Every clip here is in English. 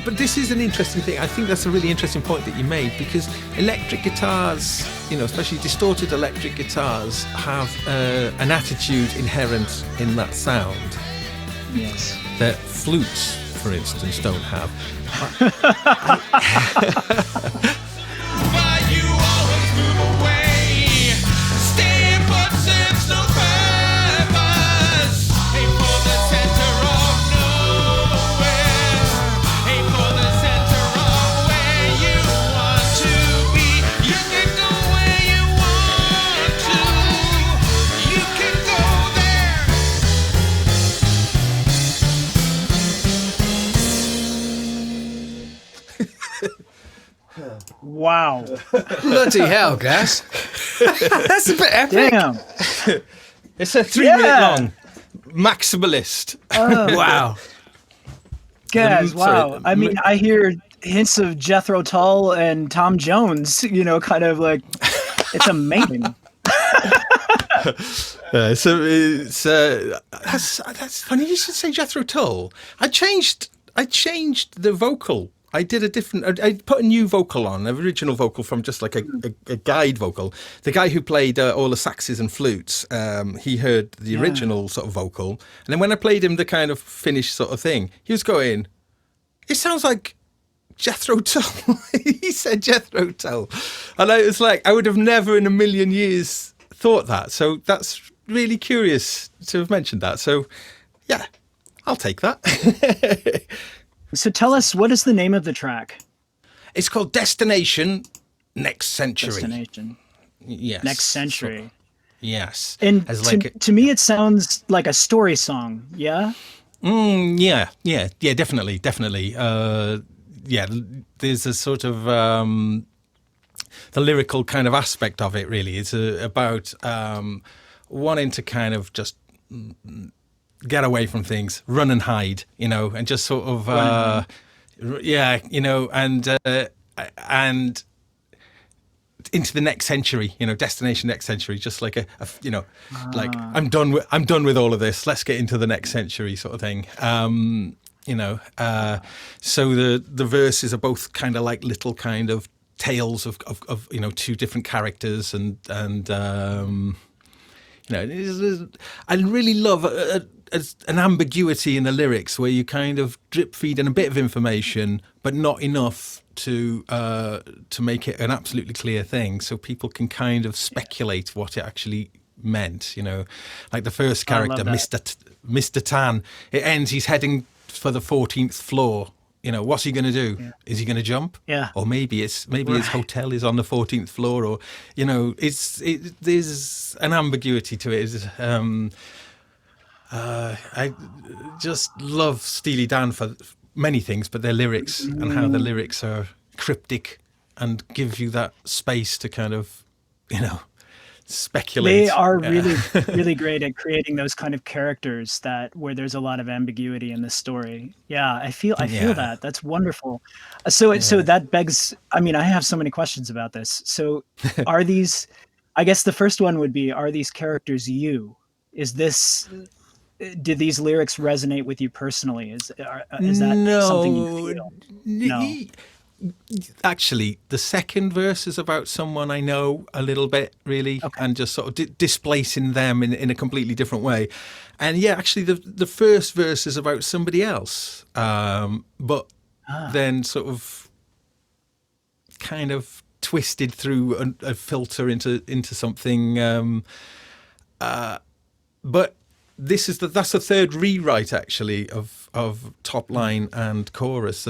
but this is an interesting thing. I think that's a really interesting point that you made, because electric guitars, especially distorted electric guitars, have an attitude inherent in that sound. Yes. That flutes, for instance, don't have. Wow. Bloody hell, Gaz. That's a bit epic. Damn. It's a 3-minute long maximalist. Wow. Gaz, wow. I mean, I hear hints of Jethro Tull and Tom Jones, kind of like, it's amazing. That's funny you should say Jethro Tull. I changed the vocal. I did I put a new vocal on, an original vocal from just like a guide vocal. The guy who played all the saxes and flutes, he heard the original sort of vocal. And then when I played him the kind of finished sort of thing, he was going, it sounds like Jethro Tull. He said Jethro Tull. And I was like, I would have never in a million years thought that. So that's really curious to have mentioned that. So yeah, I'll take that. So tell us, what is the name of the track? It's called Destination Next Century. Destination. Yes. Next Century. Yes. And to me, it sounds like a story song. Yeah. Yeah. Definitely. There's a sort of the lyrical kind of aspect of it. Really, it's about wanting to kind of just get away from things, run and hide, and just sort of, and into the next century, destination next century, just like like I'm done with all of this. Let's get into the next century, sort of thing. So the verses are both kind of like little kind of tales of two different characters, and I really love an ambiguity in the lyrics where you kind of drip feed in a bit of information, but not enough to make it an absolutely clear thing, so people can kind of speculate what it actually meant. Like the first character, Mr. Tan. It ends. He's heading for the 14th floor. What's he going to do? Yeah. Is he going to jump? Yeah. Or maybe his hotel is on the 14th floor, or there's an ambiguity to it. I just love Steely Dan for many things, but their lyrics and how the lyrics are cryptic and give you that space to kind of, speculate. They are really, really great at creating those kind of characters where there's a lot of ambiguity in the story. Yeah, I feel that. That's wonderful. So that begs, I have so many questions about this. So are these, I guess the first one would be, are these characters you? Did these lyrics resonate with you personally? Is that something you feel? No. Actually, the second verse is about someone I know a little bit, really, and just sort of displacing them in a completely different way. And yeah, actually, the first verse is about somebody else, but then sort of kind of twisted through a filter into something. But that's the third rewrite, actually, of top line and chorus.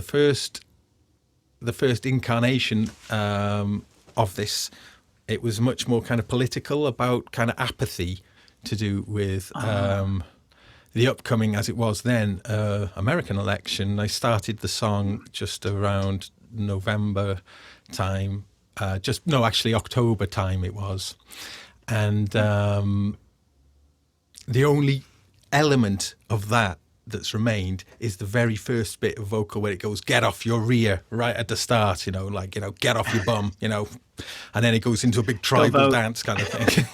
The first incarnation of this, it was much more kind of political, about kind of apathy to do with the upcoming, as it was then, American election. I started the song just around November time, October time it was. And the only element of that's remained is the very first bit of vocal where it goes, get off your rear, right at the start, get off your bum, and then it goes into a big tribal dance kind of thing.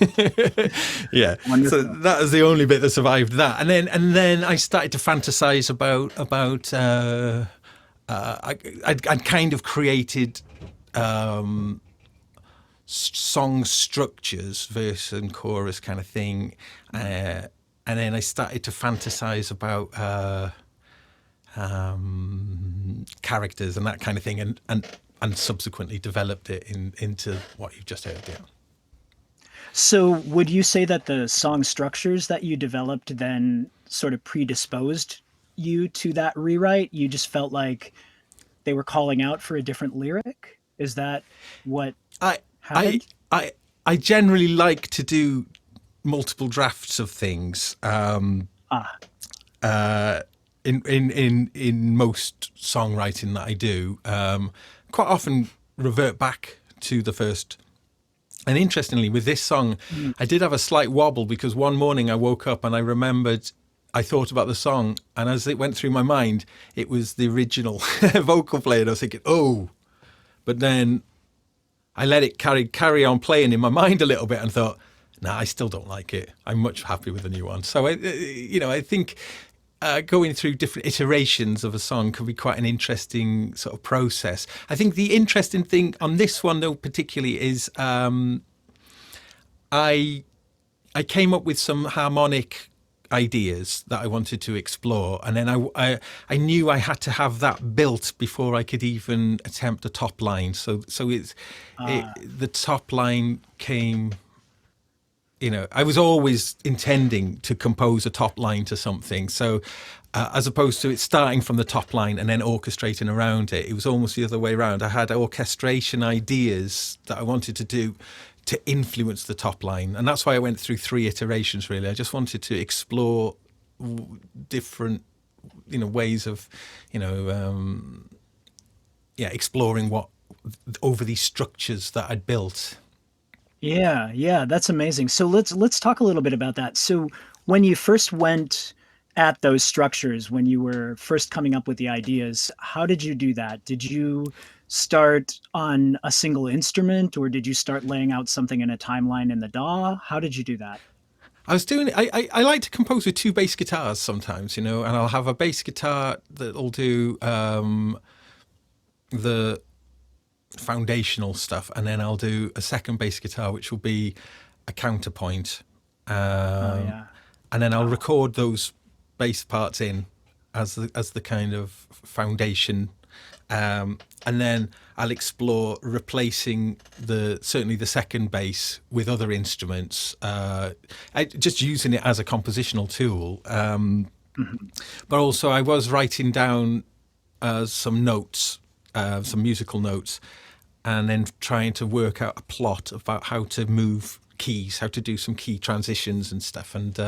Yeah. Wonderful. So that is the only bit that survived that. And then I started to fantasize about I'd kind of created song structures, verse and chorus kind of thing, and then I started to fantasize about characters and that kind of thing, and subsequently developed it into what you've just heard. Yeah. So would you say that the song structures that you developed then sort of predisposed you to that rewrite? You just felt like they were calling out for a different lyric? Is that what happened? I generally like to do multiple drafts of things. In most songwriting that I do, quite often revert back to the first. And interestingly, with this song, I did have a slight wobble because one morning I woke up and I thought about the song, and as it went through my mind, it was the original vocal player. And I was thinking, oh, but then I let it carry on playing in my mind a little bit and thought, nah, I still don't like it. I'm much happier with the new one. So, I think going through different iterations of a song can be quite an interesting sort of process. I think the interesting thing on this one, though, particularly is I came up with some harmonic ideas that I wanted to explore, and then I knew I had to have that built before I could even attempt a top line. So the top line came. I was always intending to compose a top line to something. So as opposed to it starting from the top line and then orchestrating around it, it was almost the other way around. I had orchestration ideas that I wanted to do to influence the top line. And that's why I went through 3 iterations, really. I just wanted to explore different, ways of, exploring what over these structures that I'd built. Yeah, that's amazing. So let's talk a little bit about that. So when you first went at those structures, when you were first coming up with the ideas, how did you do that? Did you start on a single instrument, or did you start laying out something in a timeline in the DAW? How did you do that? I was doing. I like to compose with 2 bass guitars sometimes, and I'll have a bass guitar that'll do the foundational stuff, and then I'll do a second bass guitar which will be a counterpoint, and then I'll record those bass parts in as the kind of foundation, and then I'll explore replacing certainly the second bass with other instruments, just using it as a compositional tool, but also I was writing down some notes, some musical notes, and then trying to work out a plot about how to move keys, how to do some key transitions and stuff. And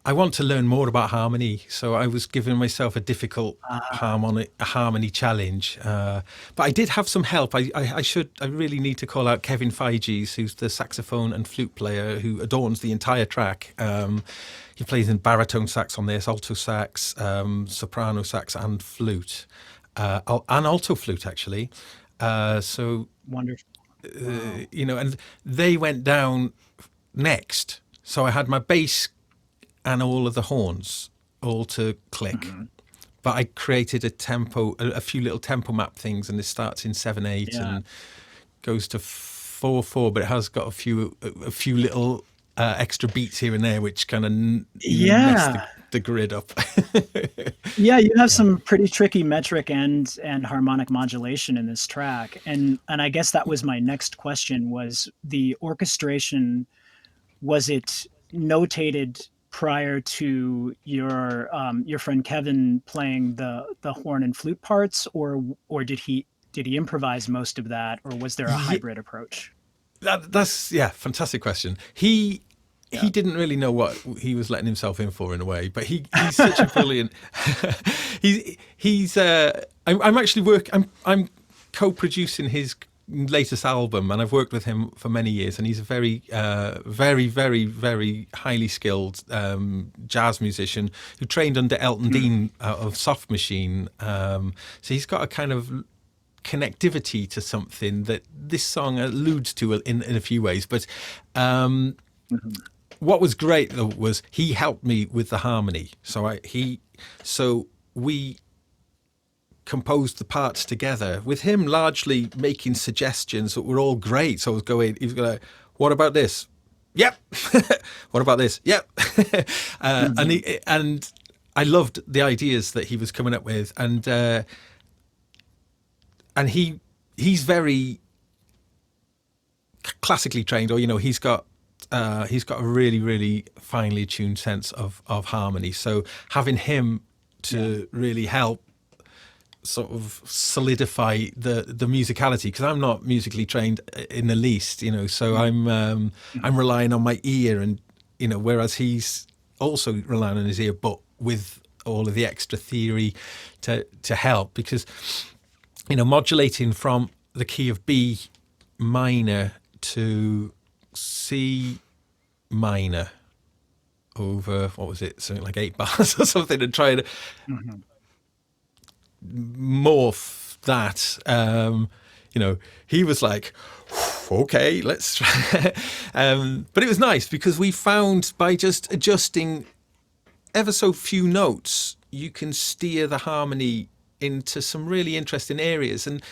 I want to learn more about harmony, so I was giving myself a difficult harmony challenge. But I did have some help. I really need to call out Kevin Figes, who's the saxophone and flute player who adorns the entire track. He plays in baritone sax on this, alto sax, soprano sax, and flute. And alto flute, actually. So wonderful. And they went down next. So I had my bass and all of the horns all to click. But I created a few little tempo map things, and it starts in 7/8 and goes to 4/4, but it has got a few little extra beats here and there, which kind of mess the grid up. Yeah, you have some pretty tricky metric and harmonic modulation in this track, and I guess that was my next question: was the orchestration, was it notated prior to your friend Kevin playing the horn and flute parts, or did he improvise most of that, or was there a hybrid approach? That's fantastic question. He didn't really know what he was letting himself in for, in a way, but he's such a brilliant. I'm co-producing his latest album, and I've worked with him for many years, and he's a very, very, very, very highly skilled jazz musician who trained under Elton Dean of Soft Machine. So he's got a kind of connectivity to something that this song alludes to in a few ways. But what was great, though, was he helped me with the harmony. So we composed the parts together, with him largely making suggestions that were all great. So he was going, what about this? Yep. What about this? Yep. And I loved the ideas that he was coming up with, and he's very classically trained, or he's got a really, really finely tuned sense of harmony. So having him to really help sort of solidify the musicality, because I'm not musically trained in the least, so I'm relying on my ear, and whereas he's also relying on his ear, but with all of the extra theory to help, because modulating from the key of B minor to C minor over, what was it, something like 8 bars or something, and try to morph that. He was like, okay, let's try. But it was nice, because we found by just adjusting ever so few notes, you can steer the harmony into some really interesting areas. And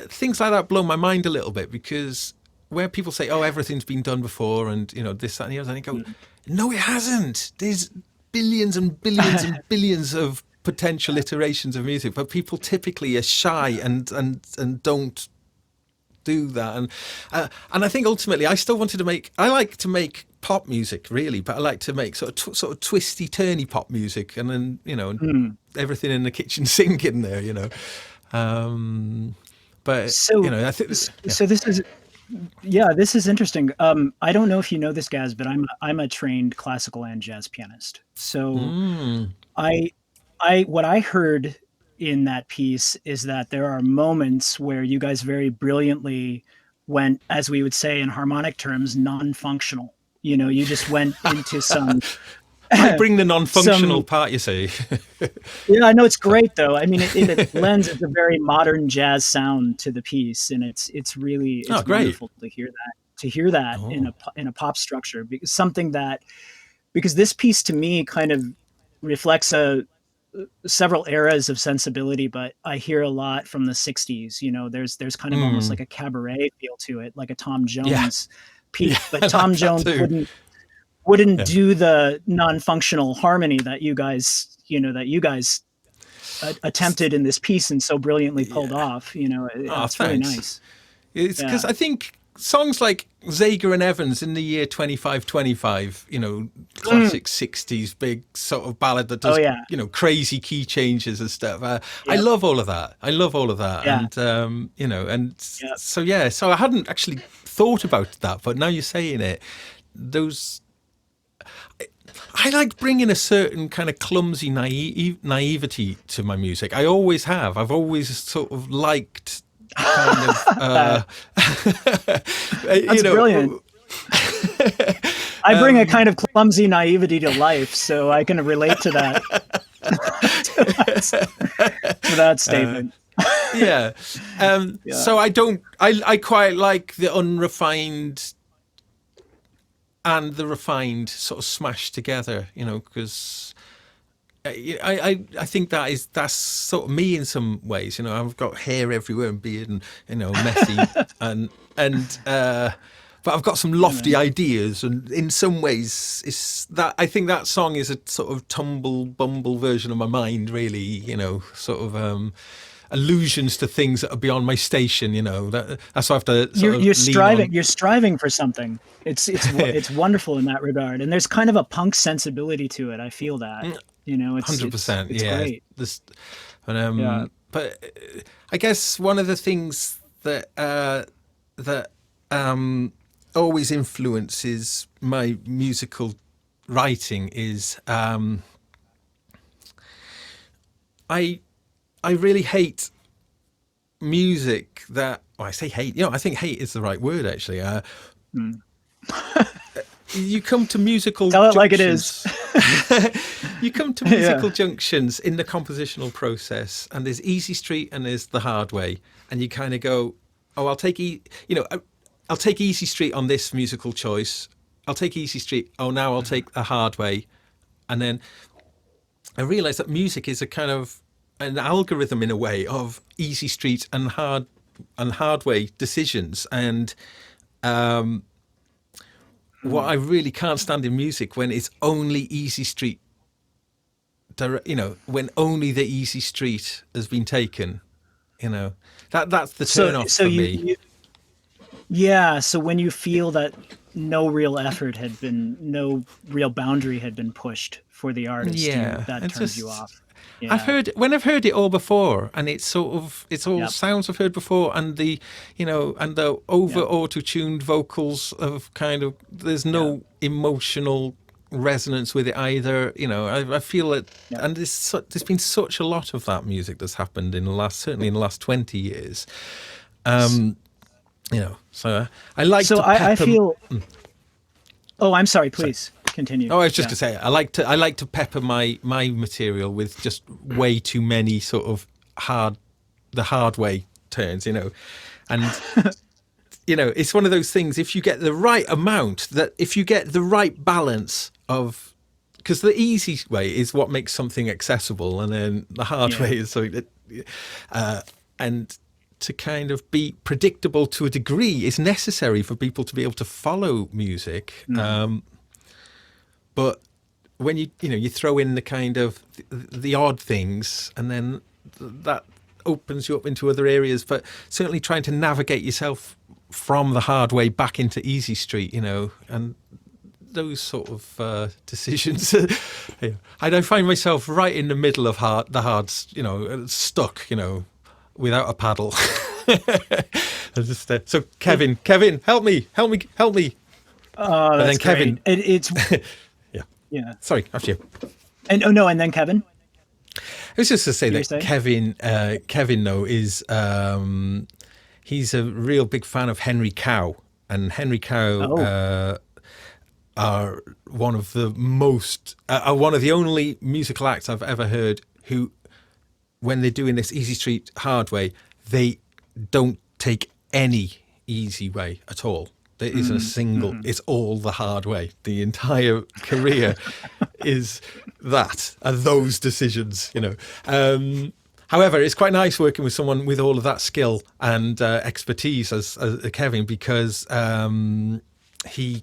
things like that blow my mind a little bit, because where people say, oh, everything's been done before, and this, that, and the other, and I go, no, it hasn't. There's billions and billions and billions of potential iterations of music, but people typically are shy and don't do that. And I think ultimately I still wanted to make, I like to make pop music really, but I like to make sort of twisty turny pop music, and then everything in the kitchen sink in there, but so I think so this is this is interesting. I don't know if you know this, Gaz, but I'm a trained classical and jazz pianist. So what I heard in that piece is that there are moments where you guys very brilliantly went, as we would say in harmonic terms, non-functional. You just went into some. I bring the non-functional part, you see. Yeah, I know, it's great though. I mean, it lends a very modern jazz sound to the piece, and it's really wonderful to hear that. To hear that in a pop structure, because this piece to me kind of reflects several eras of sensibility, but I hear a lot from the 60s. There's kind of almost like a cabaret feel to it, like a Tom Jones piece. But Tom Jones wouldn't do the non-functional harmony that you guys attempted in this piece and so brilliantly pulled off. It's really nice. It's because I think songs like Zager and Evans in the year 2525, classic 60s big sort of ballad that does crazy key changes and stuff. I love all of that. And so I hadn't actually thought about that, but now you're saying it, I like bringing a certain kind of clumsy naivety to my music. I always have. I've always sort of liked kind of that's brilliant. I bring a kind of clumsy naivety to life, so I can relate to that. to that statement. So I quite like the unrefined and the refined sort of smashed together, because I think that's sort of me in some ways. I've got hair everywhere and beard and messy and but I've got some lofty ideas, and in some ways it's that I think that song is a sort of tumble bumble version of my mind, really. Sort of allusions to things that are beyond my station. That's why I have to. You're striving for something. It's wonderful in that regard, and there's kind of a punk sensibility to it. I feel that. It's 100%. It's great. But I guess one of the things that always influences my musical writing is I really hate music that. Well, I say hate. I think hate is the right word, actually. You come to musical. Tell it junctions. like it is. You come to musical junctions in the compositional process, and there's easy street and there's the hard way, and you kind of go, "Oh, I'll take easy street on this musical choice. I'll take easy street. Oh, now I'll take the hard way," and then I realized that music is a kind of an algorithm in a way of easy street and hard way decisions. And what I really can't stand in music when it's only easy street, when only the easy street has been taken, that's the turn off for me. Yeah. So when you feel that no real effort no real boundary had been pushed for the artist, that turns you off. Yeah. I've heard it all before, and it's all sounds I've heard before, and the over auto-tuned vocals of kind of, there's no emotional resonance with it either. I feel it, and there's been such a lot of that music that's happened certainly in the last 20 years. So I like to pepper. I feel. Oh, I'm sorry. Please continue. Oh, I was just gonna say I like to pepper my material with just way too many sort of the hard way turns, and it's one of those things. If you get the right amount, if you get the right balance of, because the easy way is what makes something accessible, and then the hard way is something that, and to kind of be predictable to a degree is necessary for people to be able to follow music. But when you throw in the kind of the odd things, and then that opens you up into other areas. But certainly trying to navigate yourself from the hard way back into easy street, and those sort of decisions. I find myself right in the middle of the hards, stuck, without a paddle. So Kevin, help me. Oh, that's then Kevin, great. It's yeah. Sorry, after you. And and then Kevin. I was just to say that Kevin though is he's a real big fan of Henry Cow, and Henry Cow are one of the only musical acts I've ever heard who, when they're doing this easy street hard way, they don't take any easy way at all. There isn't a single, it's all the hard way. The entire career is that, and those decisions, However, it's quite nice working with someone with all of that skill and expertise as Kevin, because he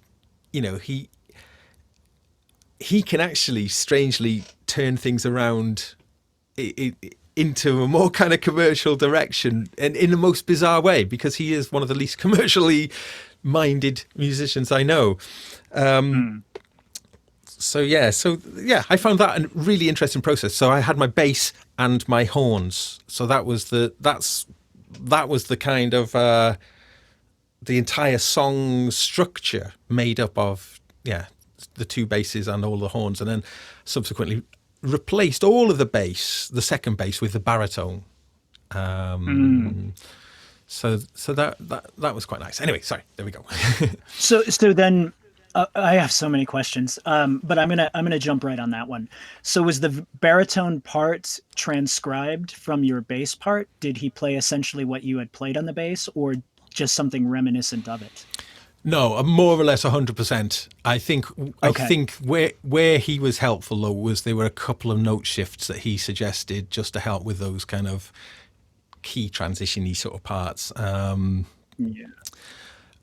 can actually strangely turn things around into a more kind of commercial direction, and in the most bizarre way, because he is one of the least commercially minded musicians I know. So I found that a really interesting process. So I had my bass and my horns. So that was the kind of the entire song structure made up of the two basses and all the horns, and then subsequently replaced all of the second bass with the baritone. So that was quite nice. Anyway, sorry, there we go. So then I have so many questions, but I'm gonna jump right on that one. So was the baritone part transcribed from your bass part? Did he play essentially what you had played on the bass, or just something reminiscent of it? No, more or less 100%. I think where he was helpful though was there were a couple of note shifts that he suggested just to help with those kind of key transition-y sort of parts. I mean,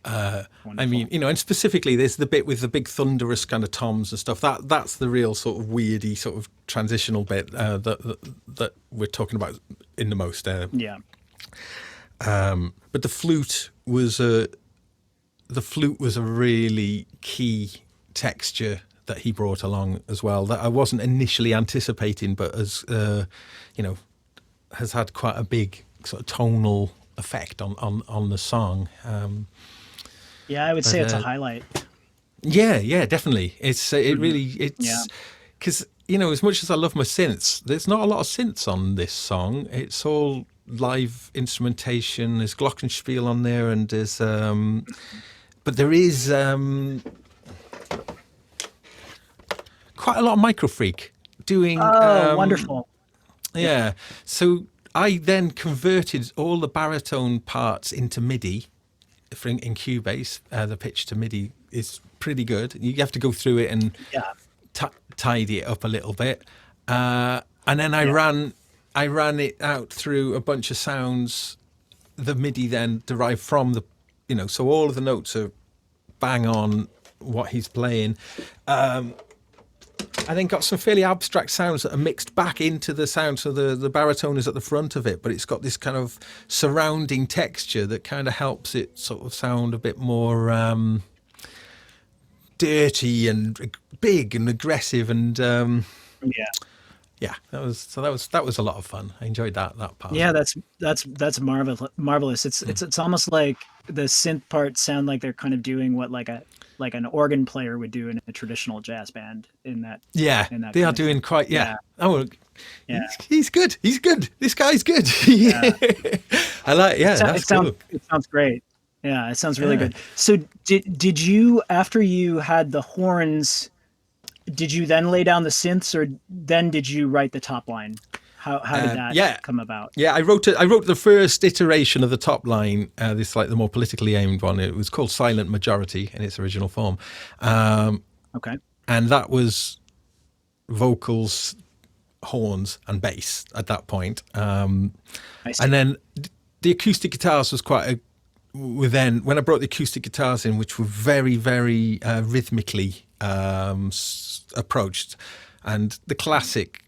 and specifically there's the bit with the big thunderous kind of toms and stuff. That's the real sort of weirdy sort of transitional bit that we're talking about in the most. But the flute was a really key texture that he brought along as well, that I wasn't initially anticipating, but has had quite a big sort of tonal effect on the song. I would say it's a highlight. Yeah, definitely. It's because as much as I love my synths, there's not a lot of synths on this song. It's all live instrumentation. There's glockenspiel on there, and there's but there is quite a lot of microfreak doing. Wonderful. Yeah. So I then converted all the baritone parts into MIDI in Cubase. The pitch to MIDI is pretty good. You have to go through it and tidy it up a little bit. And then I ran it out through a bunch of sounds. The MIDI then derived from the, so all of the notes are bang on what he's playing. I then got some fairly abstract sounds that are mixed back into the sound. So the baritone is at the front of it, but it's got this kind of surrounding texture that kind of helps it sort of sound a bit more dirty and big and aggressive. And that was a lot of fun. I enjoyed that part. Yeah, that's marvelous. It's almost like the synth parts sound like they're kind of doing what like an organ player would do in a traditional jazz band. They are doing quite. Oh, yeah. He's good. This guy's good. Yeah. I like. Yeah, that's cool. It sounds great. Yeah, it sounds really good. So did you, after you had the horns, did you then lay down the synths, or then did you write the top line? How did that come about? Yeah, I wrote the first iteration of the top line, this like the more politically aimed one. It was called Silent Majority in its original form. Okay. And that was vocals, horns, and bass at that point. And then the acoustic guitars was then when I brought the acoustic guitars in, which were very, very rhythmically approached, and the classic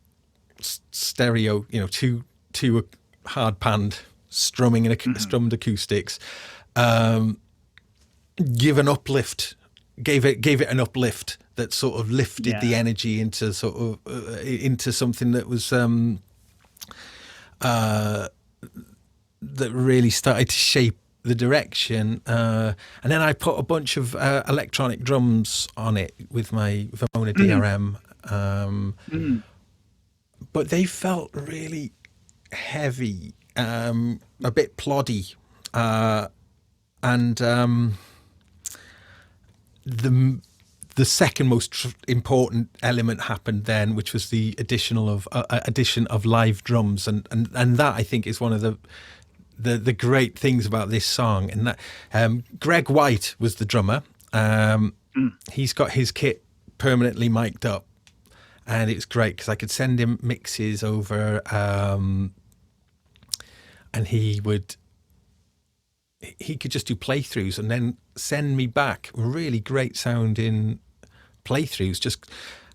stereo, two hard panned strumming and strummed acoustics, gave it an uplift that sort of lifted the energy into into something that was that really started to shape the direction, and then I put a bunch of electronic drums on it with my Vermona DRM, but they felt really heavy, a bit ploddy, and the second most important element happened then, which was the addition of live drums, and that I think is one of the great things about this song. And that Greg White was the drummer. He's got his kit permanently mic'd up, and it's great because I could send him mixes over, and he could just do playthroughs and then send me back really great sounding playthroughs.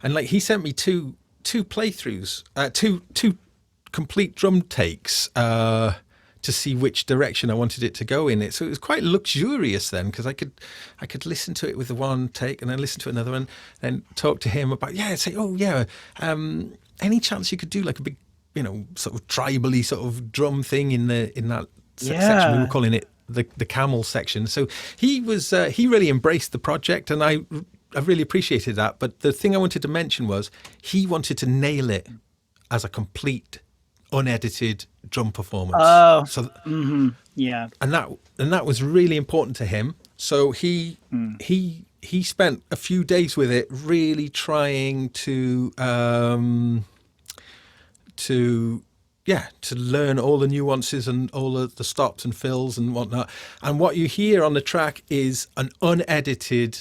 And like he sent me two playthroughs, two complete drum takes to see which direction I wanted it to go in. So it was quite luxurious then, because I could listen to it with the one take and then listen to another one and talk to him about say, any chance you could do like a big sort of tribally sort of drum thing in that section. We were calling it the camel section. So he really embraced the project, and I really appreciated that. But the thing I wanted to mention was he wanted to nail it as a complete unedited drum performance. And that was really important to him. So he spent a few days with it, really trying to learn all the nuances and all of the stops and fills and whatnot. And what you hear on the track is an unedited,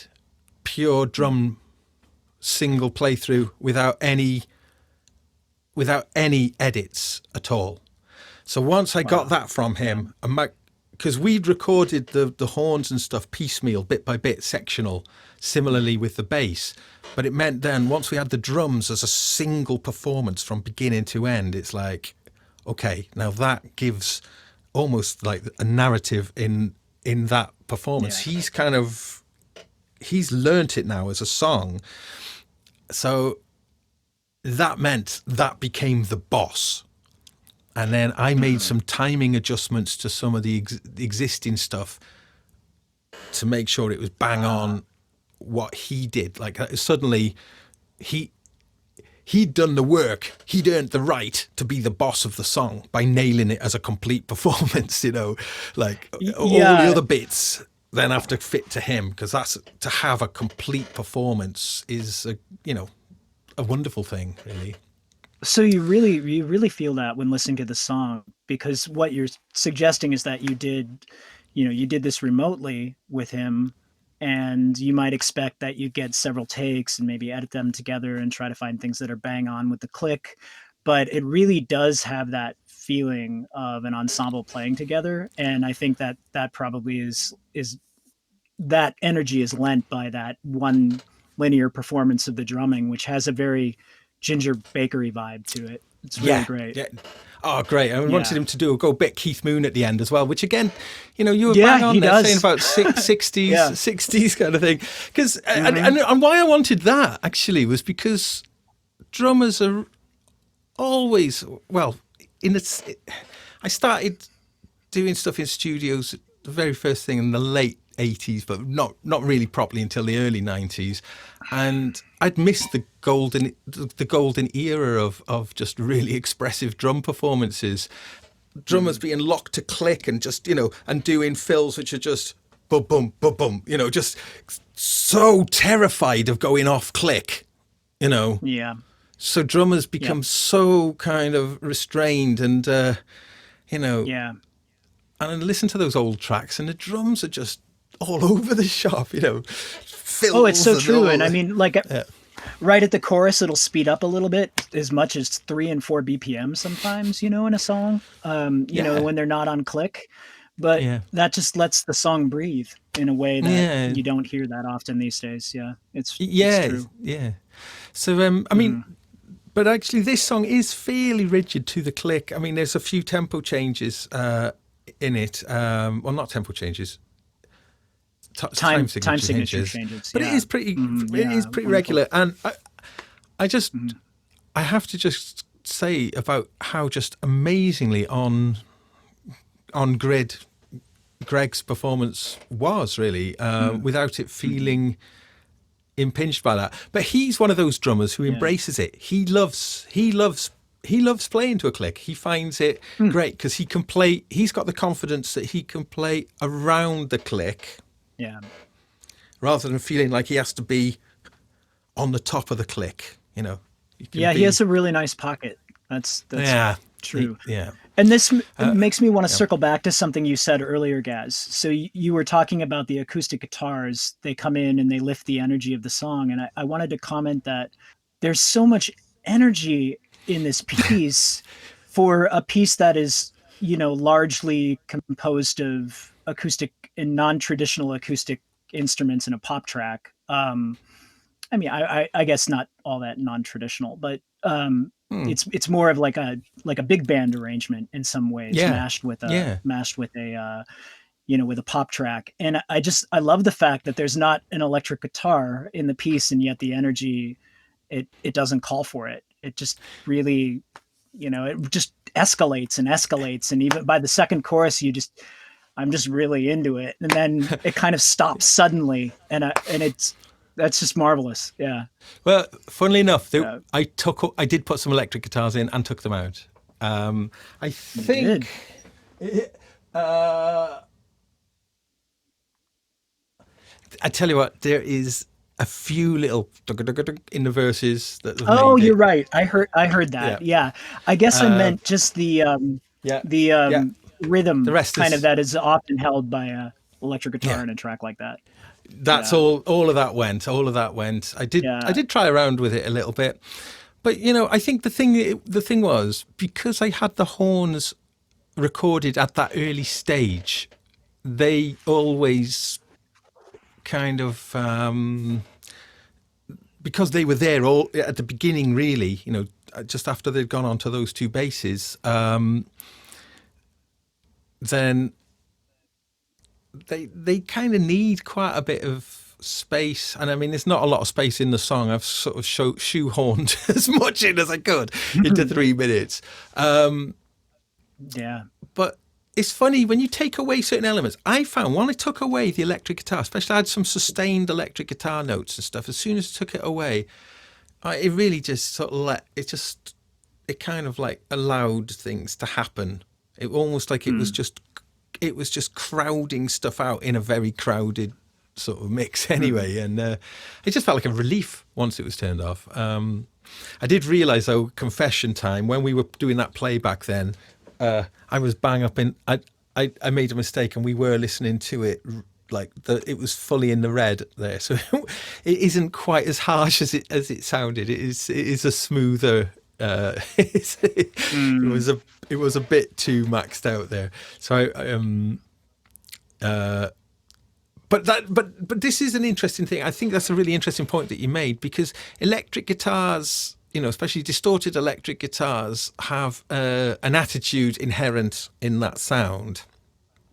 pure drum single playthrough without any edits at all. So once I got that from him, because we'd recorded the horns and stuff piecemeal, bit by bit, sectional, similarly with the bass. But it meant then once we had the drums as a single performance from beginning to end, it's like, okay, now that gives almost like a narrative in that performance. Yeah. He's learnt it now as a song. So that meant that became the boss. And then I made some timing adjustments to some of the existing stuff to make sure it was bang on what he did. Like suddenly he'd done the work. He'd earned the right to be the boss of the song by nailing it as a complete performance, like all the other bits then have to fit to him, because that's to have a complete performance is a wonderful thing, really. So you really feel that when listening to the song, because what you're suggesting is that you did this remotely with him, and you might expect that you get several takes and maybe edit them together and try to find things that are bang on with the click. But it really does have that feeling of an ensemble playing together. And I think that that probably is that energy is lent by that one linear performance of the drumming, which has a very Ginger Bakery vibe to it. It's really great. Yeah. Oh, great. I wanted him to go a bit Keith Moon at the end as well, which again, you know, you were bang on there saying about 60s, 60s kind of thing. Because and why I wanted that actually was because drummers are always, well, I started doing stuff in studios, the very first thing in the late 80s, but not really properly until the early 90s, and I'd missed the golden era of just really expressive drum performances, drummers being locked to click and just, you know, and doing fills which are just boom boom boom boom, you know, just so terrified of going off click, you know. So drummers become so kind of restrained and you know, and I listen to those old tracks and the drums are just all over the shop, you know. It's so true. And I mean, like, right at the chorus, it'll speed up a little bit, as much as 3 and 4 BPM sometimes, you know, in a song, you know, when they're not on click. But that just lets the song breathe in a way that you don't hear that often these days. It's true. So, I mean, but actually this song is fairly rigid to the click. I mean, there's a few tempo changes in it. Well, not tempo changes. Time signature changes, but it is pretty. It is pretty regular, and I have to just say about how just amazingly on grid Greg's performance was really, without it feeling impinged by that. But he's one of those drummers who embraces it. He loves playing to a click. He finds it great because he can play. He's got the confidence that he can play around the click. Rather than feeling like he has to be on the top of the click, you know. He has a really nice pocket. That's true. And this makes me want to circle back to something you said earlier, Gaz. So you were talking about the acoustic guitars. They come in and they lift the energy of the song. And I wanted to comment that there's so much energy in this piece for a piece that is, you know, largely composed of acoustic and non-traditional acoustic instruments in a pop track. I mean, I guess not all that non-traditional, but it's more of like a big band arrangement in some ways, mashed with a you know, with a pop track. And I love the fact that there's not an electric guitar in the piece, and yet the energy it doesn't call for it. It just really, you know, it just escalates, and even by the second chorus, I'm just really into it, and then it kind of stops suddenly, and that's just marvelous. Well, funnily enough, I did put some electric guitars in and took them out. I think. I tell you what, there is a few little in the verses that. You're right. I heard that. Yeah. I guess I meant just the rhythm, the rest kind of that is often held by a electric guitar in a track like that. That's all of that went. I did try around with it a little bit, but you know, I think the thing was, because I had the horns recorded at that early stage, they always kind of because they were there all at the beginning, really, you know, just after they'd gone on to those two basses, then they kind of need quite a bit of space. And I mean, there's not a lot of space in the song. I've sort of shoehorned as much in as I could into 3 minutes. But it's funny, when you take away certain elements, I found when I took away the electric guitar, especially I had some sustained electric guitar notes and stuff, as soon as I took it away, it really just sort of it kind of like allowed things to happen. It almost like it was just crowding stuff out in a very crowded sort of mix anyway. And it just felt like a relief once it was turned off. I did realise, though, confession time, when we were doing that playback then, I was bang up in... I made a mistake, and we were listening to it like it was fully in the red there, so it isn't quite as harsh as it sounded. It is a smoother. It was a bit too maxed out there. So but this is an interesting thing. I think that's a really interesting point that you made, because electric guitars, especially distorted electric guitars, have an attitude inherent in that sound.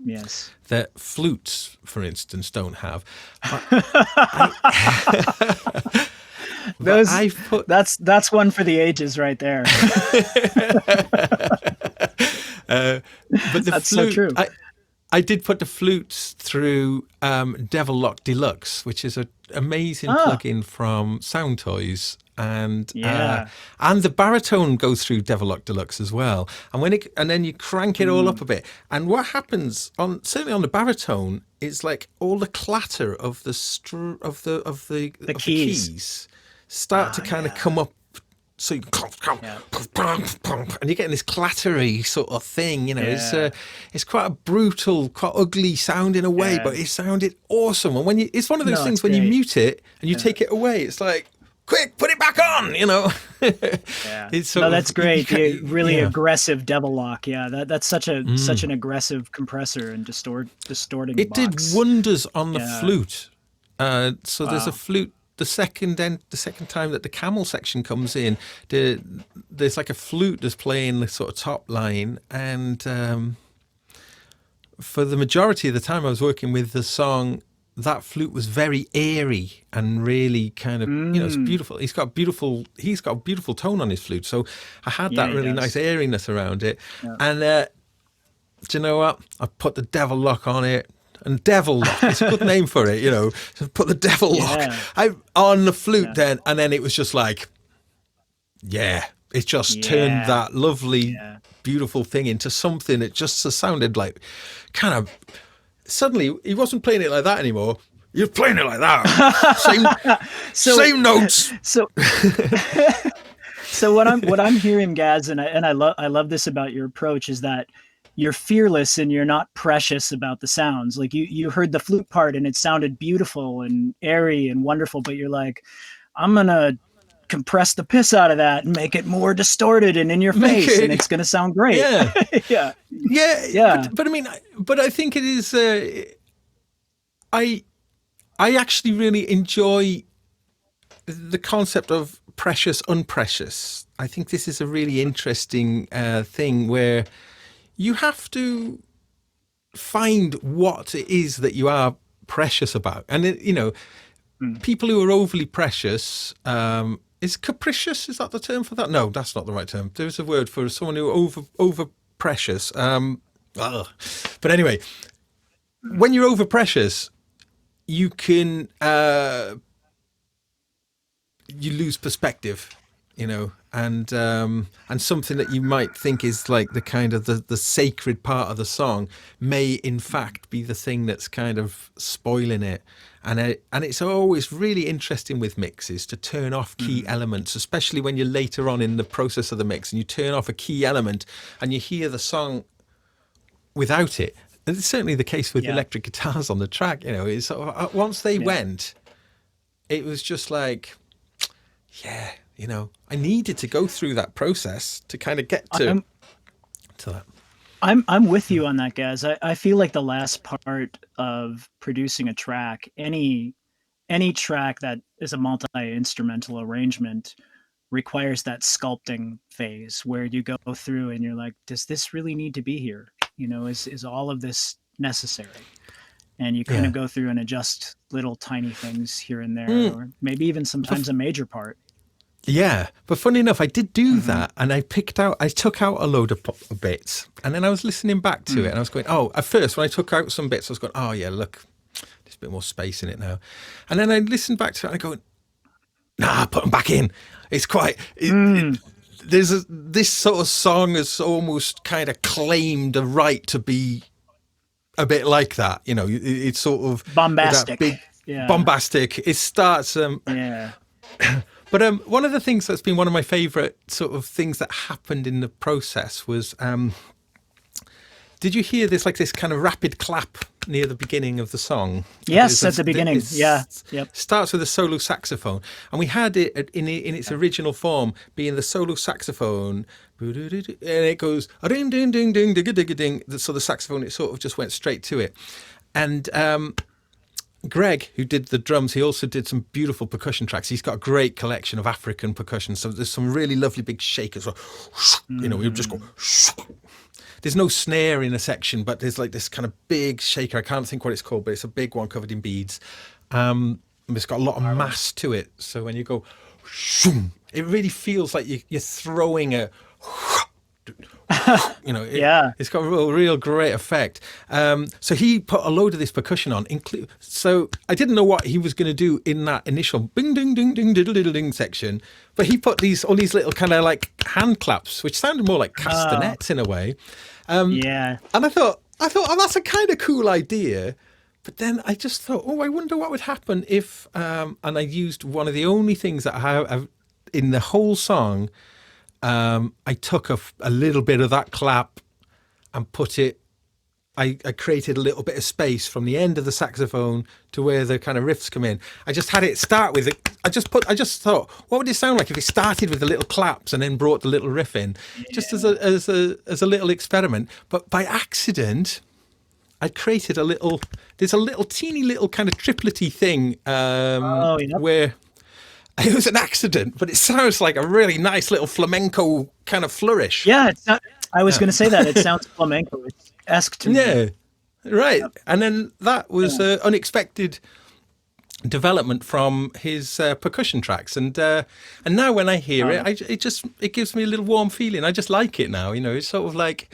Yes. That flutes, for instance, don't have. That's one for the ages right there. But that's flute, so true. I did put the flutes through Devil Lock Deluxe, which is an amazing plugin from Sound Toys. And the baritone goes through Devil Lock Deluxe as well. And then you crank it all up a bit. And what happens certainly on the baritone is like all the clatter of the keys start to kind of come up. So you and you're getting this clattery sort of thing, It's quite a brutal, quite ugly sound in a way, but it sounded awesome. And it's one of those things when you mute it and you take it away, it's like, quick, put it back on, That's great. The really aggressive Devil Lock. Yeah, that's such an aggressive compressor and distorting. It did wonders on the flute. So there's a flute. The second time that the camel section comes in, there's like a flute that's playing the sort of top line, and for the majority of the time I was working with the song, that flute was very airy and really kind of it's beautiful. He's got a beautiful tone on his flute, so I had that really nice airiness around it. And do you know what? I put the Devil Lock on it. And Devil Lock, it's a good name for it, So put the Devil Lock on the flute then, and then it was just like, it just turned that lovely, beautiful thing into something. It just sounded like kind of, suddenly he wasn't playing it like that anymore. You're playing it like that. Same notes. So what I'm hearing, Gaz, and I love this about your approach, is that you're fearless and you're not precious about the sounds. Like you heard the flute part and it sounded beautiful and airy and wonderful, but you're like, I'm going to compress the piss out of that and make it more distorted and in your face, and it's going to sound great. Yeah. But I mean, I think it is, I actually really enjoy the concept of precious, unprecious. I think this is a really interesting thing where you have to find what it is that you are precious about. And, people who are overly precious, is capricious, is that the term for that? No, that's not the right term. There's a word for someone who over precious. But anyway, when you're over precious, you can, you lose perspective, and something that you might think is like the kind of the sacred part of the song may in fact be the thing that's kind of spoiling it. And it's always really interesting with mixes to turn off key elements, especially when you're later on in the process of the mix and you turn off a key element and you hear the song without it. And it's certainly the case with electric guitars on the track. It's sort of, once they went, it was just like, I needed to go through that process to kind of get to that. I'm with you on that, Gaz. I feel like the last part of producing a track, any track that is a multi-instrumental arrangement, requires that sculpting phase where you go through and you're like, does this really need to be here? Is all of this necessary? And you kind of go through and adjust little tiny things here and there, or maybe even sometimes a major part. Yeah, but funny enough, I did do that, and I took out a load of bits, and then I was listening back to it, and I was going, at first when I took out some bits, I was going, look, there's a bit more space in it now. And then I listened back to it, and I go, nah, put them back in. It's quite, this sort of song has almost kind of claimed the right to be a bit like that, it's sort of bombastic. Bombastic. It starts, But one of the things that's been one of my favourite sort of things that happened in the process was, did you hear this kind of rapid clap near the beginning of the song. Yes, at the beginning. Yeah. Yep. Starts with a solo saxophone, and we had it in its original form being the solo saxophone, and it goes ding ding ding ding ding ding ding. So the saxophone, it sort of just went straight to it, and Greg, who did the drums, he also did some beautiful percussion tracks. He's got a great collection of African percussion. So there's some really lovely big shakers. You know, we would just go. There's no snare in a section, but there's like this kind of big shaker. I can't think what it's called, but it's a big one covered in beads. It's got a lot of mass to it. So when you go, it really feels like you're throwing a, you know, it's got a real great effect. So he put a load of this percussion on. So I didn't know what he was going to do in that initial bing, ding, ding, ding, diddle, diddle, ding section. But he put all these little kind of like hand claps, which sounded more like castanets in a way. And I thought, oh, that's a kind of cool idea. But then I just thought, I wonder what would happen if, and I used one of the only things that I have in the whole song. I took a little bit of that clap and put it, I created a little bit of space from the end of the saxophone to where the kind of riffs come in. I just had it start with it. I just thought, what would it sound like if it started with the little claps and then brought the little riff in, just as a little experiment. But by accident, I created there's a little teeny little kind of triplety thing where it was an accident, but it sounds like a really nice little flamenco kind of flourish. Yeah, I was going to say that. It sounds flamenco-esque to me. Yeah, right. Yep. And then that was unexpected development from his percussion tracks, and now when I hear it, it gives me a little warm feeling. I just like it now. You know, it's sort of like,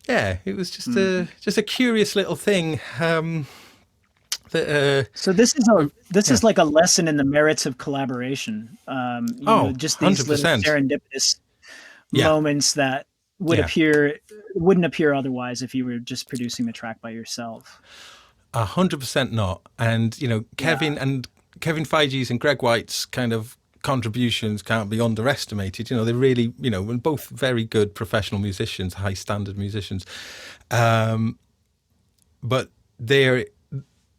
it was just a curious little thing. So this is like a lesson in the merits of collaboration. Just these 100%. Little serendipitous moments that wouldn't appear otherwise if you were just producing the track by yourself. 100% not. And you know, Kevin Feige's and Greg White's kind of contributions can't be underestimated. You know, they're really, you know, both very good professional musicians, high standard musicians. But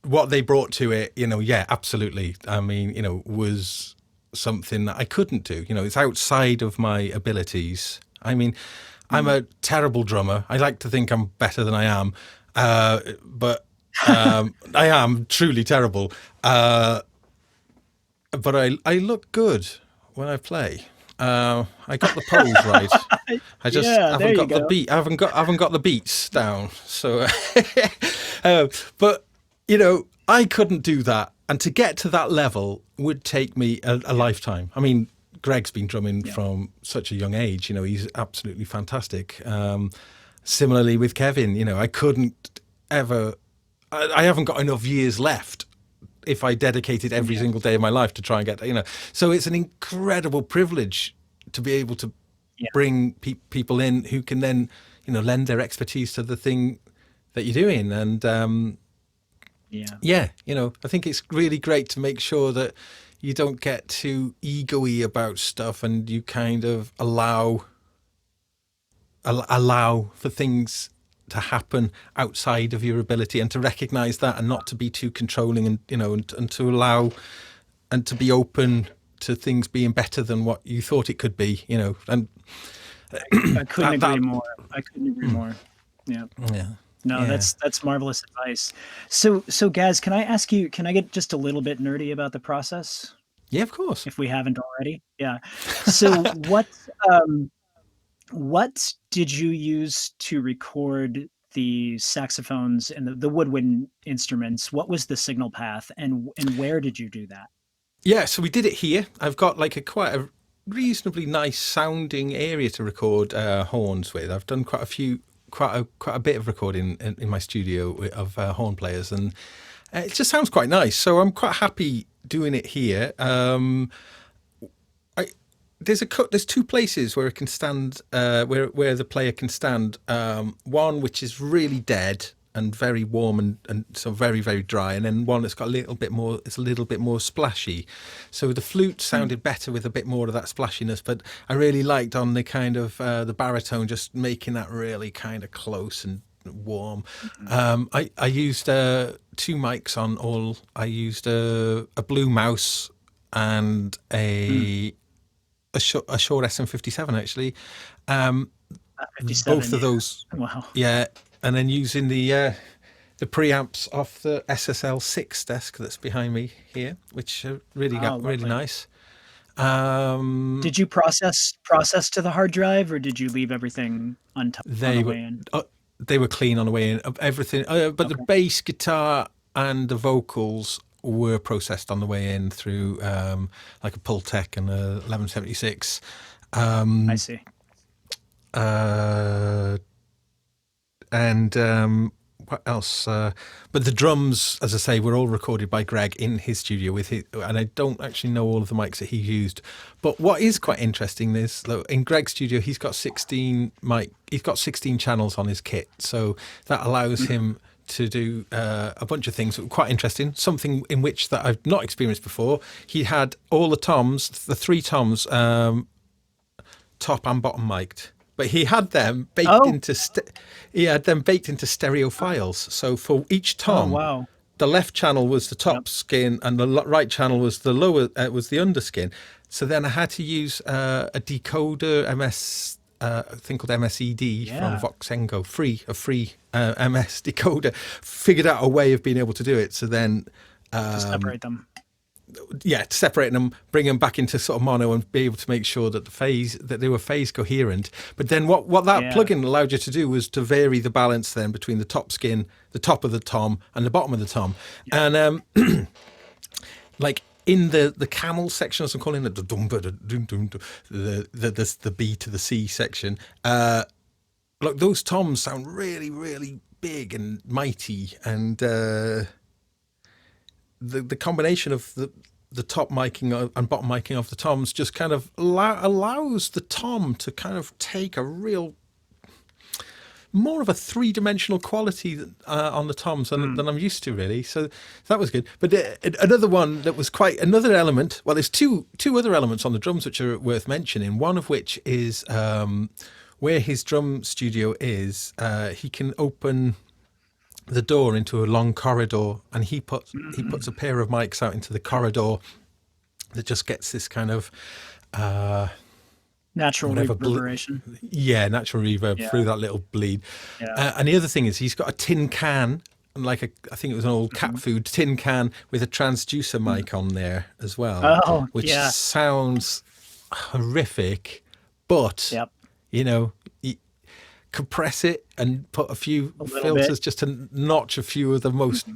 what they brought to it, you know, absolutely. I mean, you know, was something that I couldn't do. You know, it's outside of my abilities. I mean, I'm a terrible drummer. I like to think I'm better than I am, but I am truly terrible. But I look good when I play. I got the pose right. I just haven't got the beat. I haven't got the beats down. So, but you know, I couldn't do that, and to get to that level would take me a lifetime. I mean, Greg's been drumming from such a young age. You know, he's absolutely fantastic. Similarly with Kevin, you know, I couldn't ever. I haven't got enough years left if I dedicated every single day of my life to try and get, you know. So it's an incredible privilege to be able to bring people in who can then, you know, lend their expertise to the thing that you're doing. And you know, I think it's really great to make sure that you don't get too ego-y about stuff, and you kind of allow for things to happen outside of your ability, and to recognize that, and not to be too controlling, and you know, and to allow and to be open to things being better than what you thought it could be, you know. And I couldn't agree more. Yeah. No, that's marvelous advice. So Gaz, can I get just a little bit nerdy about the process? Yeah, of course. If we haven't already. Yeah. So what did you use to record the saxophones and the woodwind instruments? What was the signal path, and where did you do that? Yeah, so we did it here. I've got like quite a reasonably nice sounding area to record horns with. I've done quite a bit of recording in my studio of horn players, and it just sounds quite nice. So I'm quite happy doing it here. There's two places where it can stand, where the player can stand. One which is really dead and very warm and so very, very dry, and then one that's got a little bit more. It's a little bit more splashy. So the flute sounded better with a bit more of that splashiness, but I really liked on the kind of the baritone, just making that really kind of close and warm. I used 2 mics on all. I used a Blue Mouse and a Shure SM57 actually. 57, Both of those. Wow. Yeah, and then using the preamps off the SSL6 desk that's behind me here, which really got really nice. Did you process to the hard drive, or did you leave everything untouched on the way in? They were clean on the way in. Everything, but the bass guitar and the vocals were processed on the way in through like a Pultec and a 1176. I see. And what else? But the drums, as I say, were all recorded by Greg in his studio with his, and I don't actually know all of the mics that he used. But what is quite interesting is in Greg's studio, he's got 16 channels on his kit, so that allows him to do a bunch of things that were quite interesting. Something in which that I've not experienced before. He had all the 3 toms, top and bottom mic'd. But he had them baked into stereo files. So for each tom, the left channel was the top skin, and the right channel was the lower was the underskin. So then I had to use a decoder a thing called MSED from Voxengo, a free MS decoder. Figured out a way of being able to do it. So then to separate them. Yeah, separating them, bring them back into sort of mono, and be able to make sure that they were phase coherent. But then what that plugin allowed you to do was to vary the balance then between the top skin, the top of the tom, and the bottom of the tom. And like in the camel section, as I'm calling it, the B to the C section, look, those toms sound really, really big and mighty, and the combination of the top miking and bottom miking of the toms just kind of allows the tom to kind of take a real more of a 3-dimensional quality on the toms than I'm used to, really. So that was good. But another one that was quite another element. Well, there's two other elements on the drums which are worth mentioning. One of which is where his drum studio is. He can open the door into a long corridor, and he puts a pair of mics out into the corridor that just gets this kind of natural reverberation. Natural reverb through that little bleed. And the other thing is he's got a tin can, like I think it was an old cat food tin can with a transducer mic on there as well, which sounds horrific, but you know, compress it and put a few filters just to notch a few of the most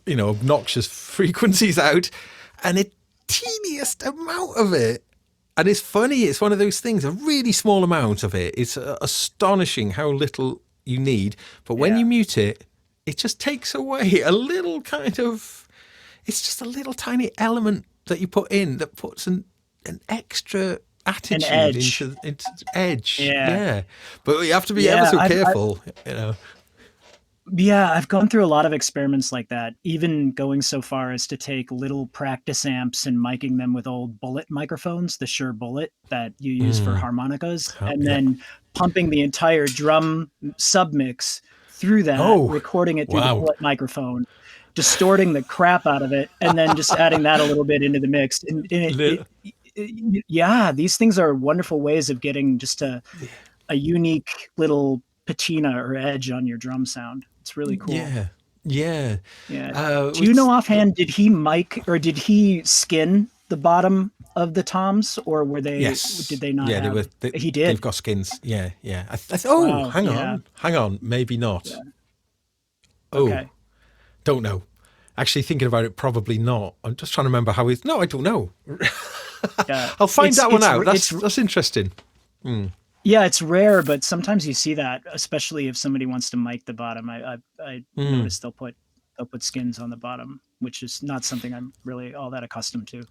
obnoxious frequencies out, and a teeniest amount of it. And it's funny, it's one of those things, a really small amount of it. It's astonishing how little you need, but when you mute it, it just takes away a little kind of, it's just a little tiny element that you put in that puts an extra attitude, into edge. But you have to be ever so careful, you know. I've gone through a lot of experiments like that, even going so far as to take little practice amps and miking them with old Bullet microphones, the Shure Bullet that you use for harmonicas, and then pumping the entire drum submix through that, recording it through the Bullet microphone, distorting the crap out of it, and then just adding that a little bit into the mix. And these things are wonderful ways of getting just a unique little patina or edge on your drum sound. It's really cool. Do you know offhand, did he mic or did he skin the bottom of the toms, or were they? Did they not? Yeah, he did. They've got skins. Yeah. Hang on, maybe not. Okay. Don't know. Actually, thinking about it, probably not. I'm just trying to remember how he's. No, I don't know. I'll find that one out. That's interesting. Yeah, it's rare, but sometimes you see that, especially if somebody wants to mic the bottom. I noticed they'll put skins on the bottom, which is not something I'm really all that accustomed to.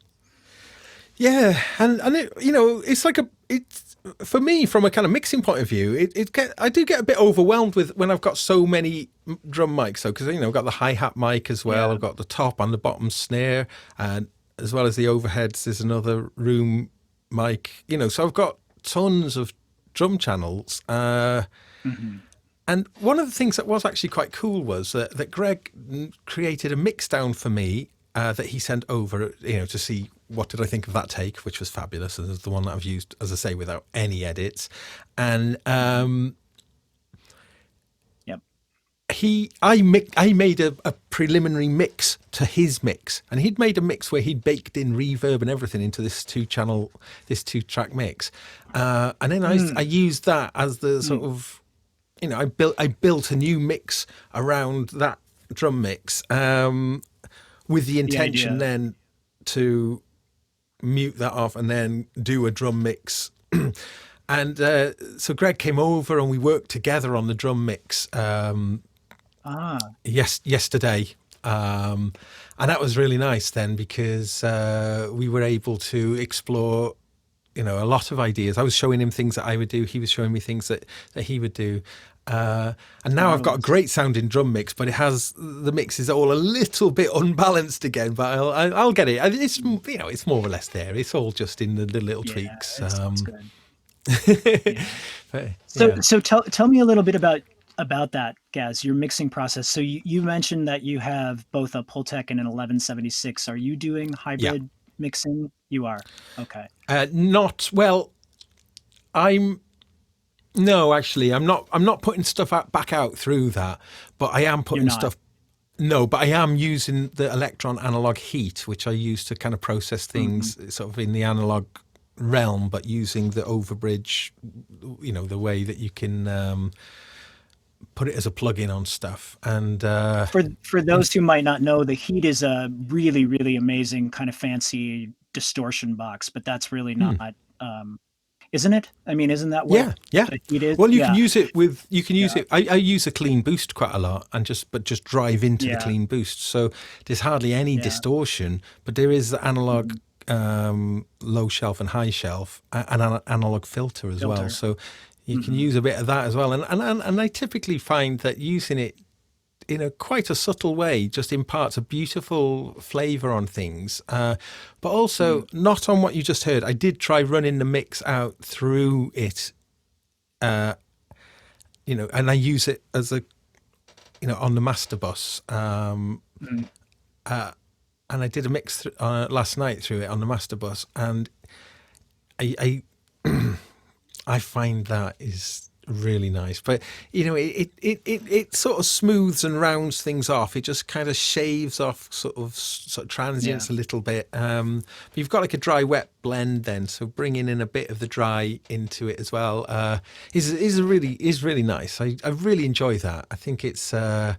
Yeah, and it, it's like it's for me from a kind of mixing point of view. I do get a bit overwhelmed with when I've got so many drum mics. So because I've got the hi-hat mic as well. I've got the top and the bottom snare, and as well as the overheads, there's another room mic. So I've got tons of drum channels, and And one of the things that was actually quite cool was that Greg created a mix down for me that he sent over, to see what did I think of that take, which was fabulous. And it's the one that I've used, as I say, without any edits. And I made a preliminary mix to his mix, and he'd made a mix where he'd baked in reverb and everything into this two-track mix, and then I used that as the sort of, I built a new mix around that drum mix, with the intention then to mute that off and then do a drum mix. And so Greg came over and we worked together on the drum mix yesterday. And that was really nice then, because we were able to explore, a lot of ideas. I was showing him things that I would do. He was showing me things that he would do. And now I've got a great sounding drum mix, but the mix is all a little bit unbalanced again, but I'll get it. It's, it's more or less there. It's all just in the little tweaks. It's good. But, So tell me a little bit about that, Gaz, your mixing process. So you mentioned that you have both a Pultec and an 1176. Are you doing hybrid mixing? You are. Okay. No, actually, I'm not putting stuff back out through that, but I am putting stuff. No, but I am using the Electron analog heat, which I use to kind of process things sort of in the analog realm, but using the overbridge, the way that you can put it as a plug-in on stuff. And for those who might not know, the heat is a really, really amazing kind of fancy distortion box, but that's really not, isn't it? I mean, isn't that what the heat is? Well, you can use it with, it. I use a clean boost quite a lot, and just drive into the clean boost. So there's hardly any distortion, but there is the analog low shelf and high shelf, and an analog filter as well. So you can use a bit of that as well. And I typically find that using it in quite a subtle way just imparts a beautiful flavour on things, but also not on what you just heard. I did try running the mix out through it, and I use it as a, on the master bus. And I did a mix last night through it on the master bus, and I find that is really nice. But it sort of smooths and rounds things off. It just kind of shaves off sort of transients a little bit. But you've got like a dry wet blend then, so bringing in a bit of the dry into it as well is really nice. I really enjoy that. I think it's a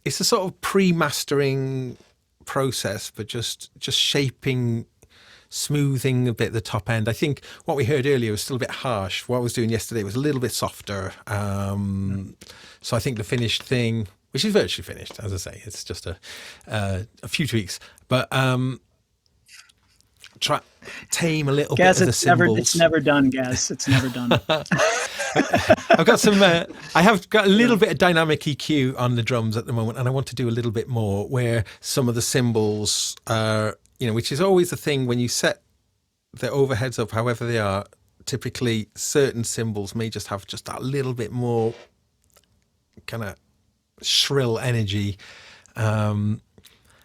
sort of pre-mastering process, but just shaping, smoothing a bit the top end. I think what we heard earlier was still a bit harsh. What I was doing yesterday was a little bit softer. So I think the finished thing, which is virtually finished, as I say, it's just a few tweaks, but try tame a little bit of the cymbals. It's never done, Gaz. It's never done. I've got some. I have got a little bit of dynamic EQ on the drums at the moment, and I want to do a little bit more where some of the cymbals are, which is always the thing when you set the overheads up, however they are. Typically, certain cymbals may just have just that little bit more kind of shrill energy, and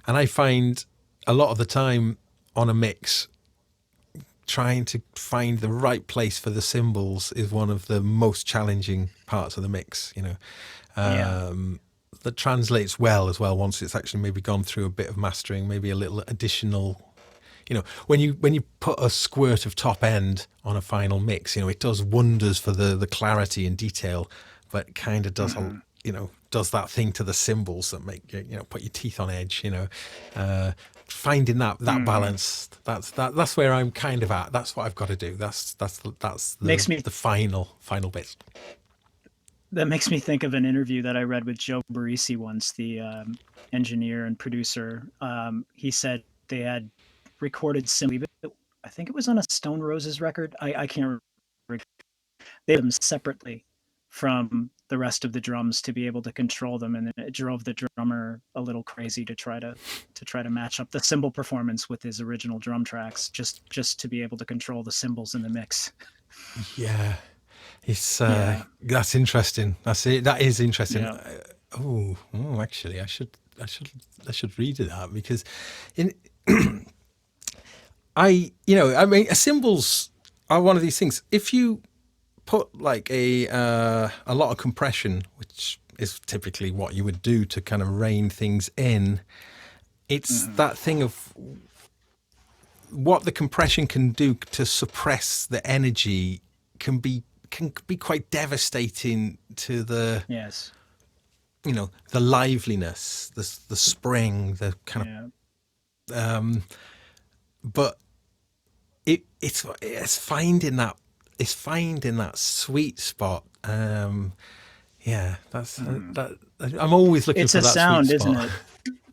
I find a lot of the time on a mix, trying to find the right place for the cymbals is one of the most challenging parts of the mix, that translates well as well once it's actually maybe gone through a bit of mastering, maybe a little additional, when you put a squirt of top end on a final mix, it does wonders for the clarity and detail, but it kind of does does that thing to the cymbals that make put your teeth on edge. Finding that balance, that's where I'm kind of at. That's what I've got to do. That's the final bit. That makes me think of an interview that I read with Joe Barresi once, the engineer and producer. He said they had recorded cymbals. I think it was on a Stone Roses record. I can't remember. They had them separately from the rest of the drums to be able to control them, and it drove the drummer a little crazy to try to match up the cymbal performance with his original drum tracks, just to be able to control the cymbals in the mix. Yeah, It's that's interesting. That is interesting. Yeah. Actually, I should read it out, because in cymbals are one of these things. If you put like a lot of compression, which is typically what you would do to kind of rein things in, it's that thing of what the compression can do to suppress the energy can be quite devastating to the the liveliness, the spring, the kind of but it's finding that sweet spot. That's that. I'm always looking for that sound, sweet spot.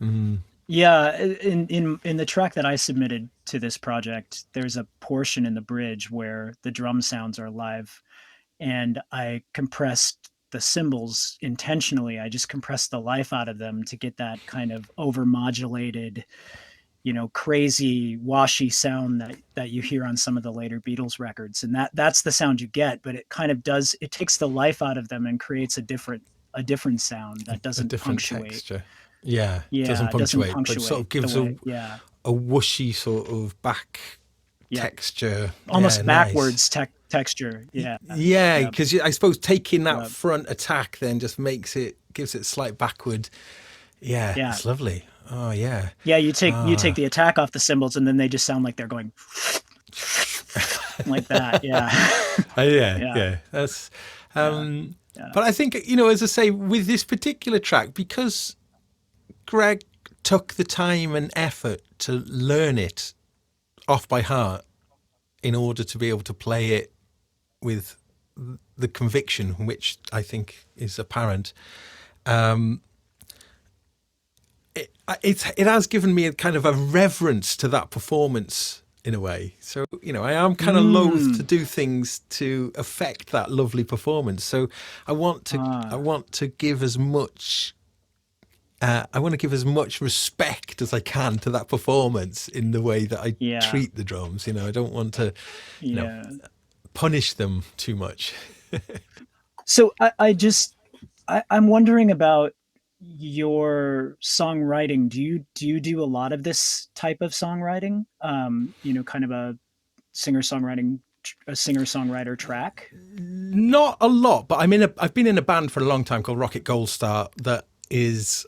isn't it? Yeah, in the track that I submitted to this project, there's a portion in the bridge where the drum sounds are live, and I compressed the cymbals intentionally. I just compressed the life out of them to get that kind of overmodulated, crazy washy sound that you hear on some of the later Beatles records. And that's the sound you get, but it kind of it takes the life out of them and creates a different sound that doesn't punctuate. Texture. Yeah, doesn't punctuate, but sort of gives a whooshy sort of back texture. Almost backwards texture. Yeah, because I suppose taking that front attack then just gives it slight backward. Yeah, it's lovely. Oh yeah. Yeah, you take the attack off the cymbals, and then they just sound like they're going like that. Yeah. Yeah. That's. But I think, as I say, with this particular track, because Greg took the time and effort to learn it off by heart in order to be able to play it with the conviction, which I think is apparent. It has given me a kind of a reverence to that performance in a way. So, I am kind of loath to do things to affect that lovely performance. So I want to give as much respect as I can to that performance in the way that I treat the drums. I don't want to punish them too much. So I'm wondering about your songwriting. Do you do a lot of this type of songwriting? Kind of a singer-songwriter track? Not a lot, but I've been in a band for a long time called Rocket Gold Star that has,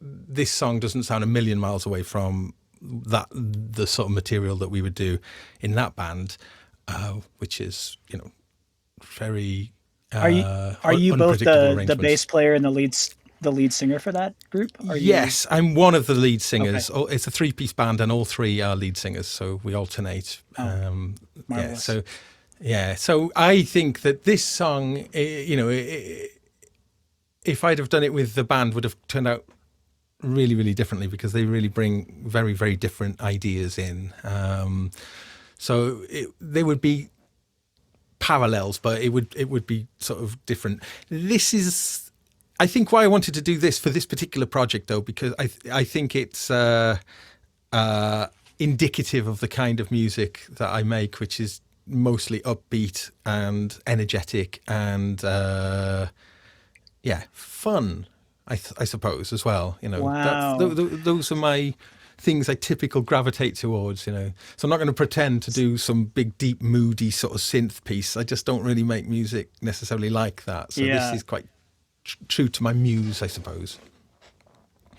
this song doesn't sound a million miles away from the sort of material that we would do in that band, which is, very Are you both the bass player and the lead singer for that group? Yes, I'm one of the lead singers. Okay. It's a 3-piece band, and all 3 are lead singers, so we alternate. Marvelous. So I think that this song, if I'd have done it with the band, would have turned out really, really differently, because they really bring very, very different ideas in. So they would be parallels, but it would be sort of different. This is, I think, why I wanted to do this for this particular project, though, because I think it's indicative of the kind of music that I make, which is mostly upbeat and energetic and fun. I suppose as well. Wow. Those are my things I typically gravitate towards. So I'm not going to pretend to do some big, deep, moody sort of synth piece. I just don't really make music necessarily like that. So this is quite true to my muse, I suppose.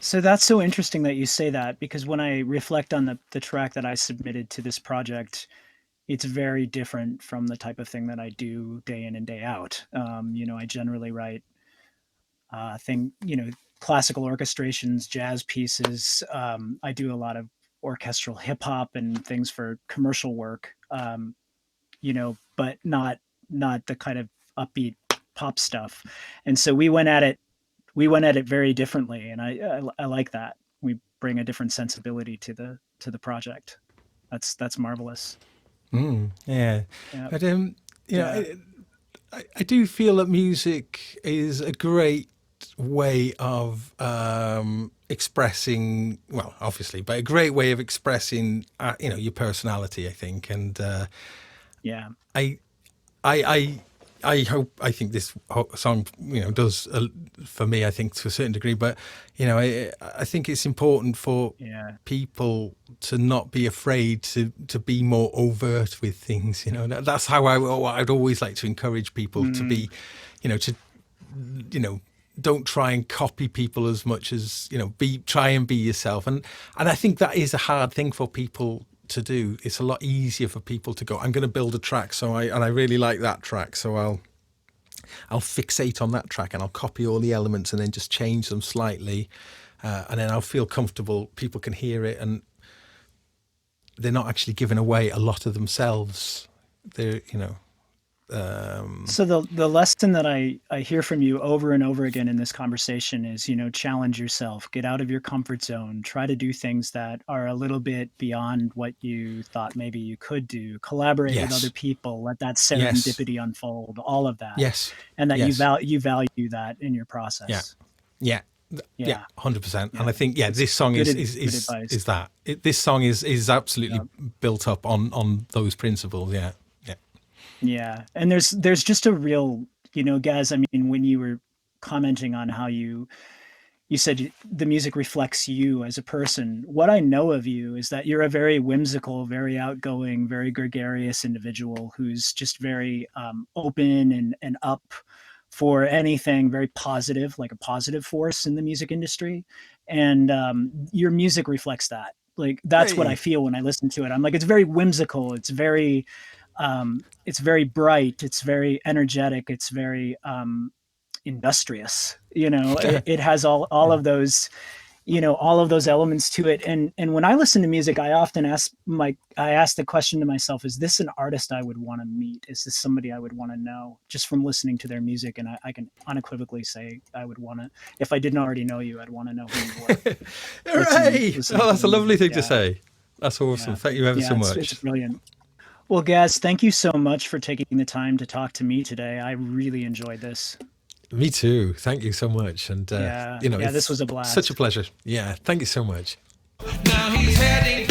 So that's so interesting that you say that, because when I reflect on the track that I submitted to this project, it's very different from the type of thing that I do day in and day out. I generally write classical orchestrations, jazz pieces. I do a lot of orchestral hip hop and things for commercial work, but not the kind of upbeat pop stuff. And so we went at it very differently, and I like that. We bring a different sensibility to the project. That's marvelous. Yeah. But I do feel that music is a great way of expressing, well, obviously, but a great way of expressing your personality, I think. And Yeah. I hope, I think this song, does for me, I think to a certain degree, but, I think it's important for people to not be afraid to be more overt with things, that's how I'd always like to encourage people to be, don't try and copy people as much as, try and be yourself. And I think that is a hard thing for people to do. It's a lot easier for people to go, I'm going to build a track, and I really like that track, so I'll fixate on that track and I'll copy all the elements and then just change them slightly, and then I'll feel comfortable. People can hear it and they're not actually giving away a lot of themselves. They're, So the lesson that I hear from you over and over again in this conversation is, challenge yourself, get out of your comfort zone, try to do things that are a little bit beyond what you thought maybe you could do, collaborate with other people, let that serendipity unfold, all of that. Yes. And that you value that in your process. Yeah. 100%. And I think, this song is that. This song is absolutely built up on those principles. Yeah. Yeah. And there's just a real, Gaz, I mean, when you were commenting on how you said the music reflects you as a person, what I know of you is that you're a very whimsical, very outgoing, very gregarious individual who's just very open and up for anything, very positive, like a positive force in the music industry. And your music reflects that. Like, that's what I feel when I listen to it. I'm like, it's very whimsical. It's very bright. It's very energetic. It's very industrious. It has all of those, all of those elements to it. And when I listen to music, I often ask the question to myself: is this an artist I would want to meet? Is this somebody I would want to know just from listening to their music? And I can unequivocally say I would want to. If I didn't already know you, I'd want to know who you were. Hooray! That's a lovely thing to say. That's awesome. Thank you ever so much. It's brilliant. Well, Gaz, thank you so much for taking the time to talk to me today. I really enjoyed this. Me too. Thank you so much. And, this was a blast. Such a pleasure. Yeah. Thank you so much. Now he's heading